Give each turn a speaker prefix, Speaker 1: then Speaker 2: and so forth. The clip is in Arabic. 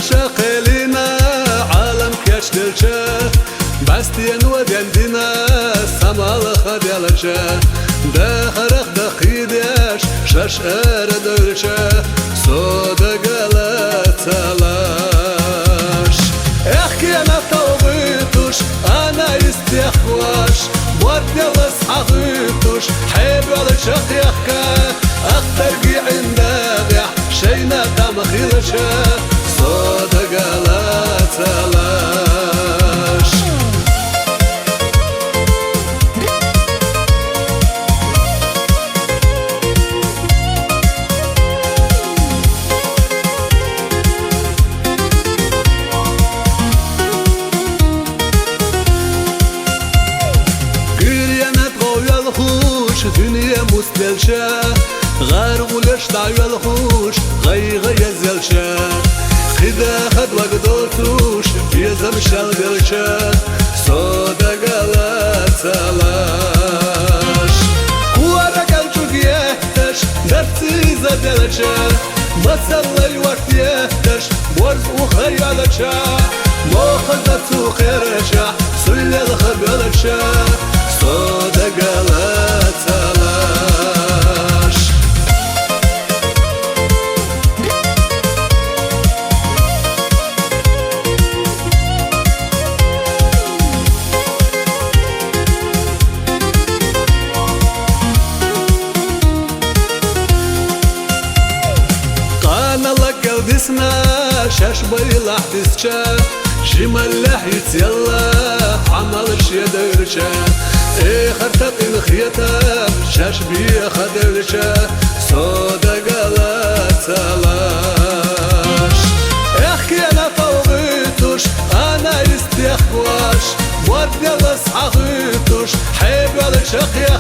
Speaker 1: شقلنا عالم كاش دلشا باستين ودين دينا سمال خديلشا دخرخ دقيدش شش دلشا صودا قالت تلاش احكي انا توبيتوش انا استخواش ودي الله صحيتوش حيب على شقيقك اختر قي عندك شينا تمخيلشا صودا قالت تلاش دنيا مستلشا غار ولش دعوة الخوش غي يزلشا خدا خد وقدرتوش يزم شالقلشا صودا قالت تلاش ورا قلتوك يهتش نفسي زدلشا مسلا الوقت يهتش ورز وخيالشا موخذتو خيرشا سل الخبلشا صودا قالت تلاش قال لك قلبسنا شاش بيلح دسشا شمال يتيلا عمل شيدرشا خرتق الخيتاب شاش بيه خدرشا صودا قالت تلاش احكي انا طوغيتوش انا استخواش ودي الله صحيتوش حيب على شقيا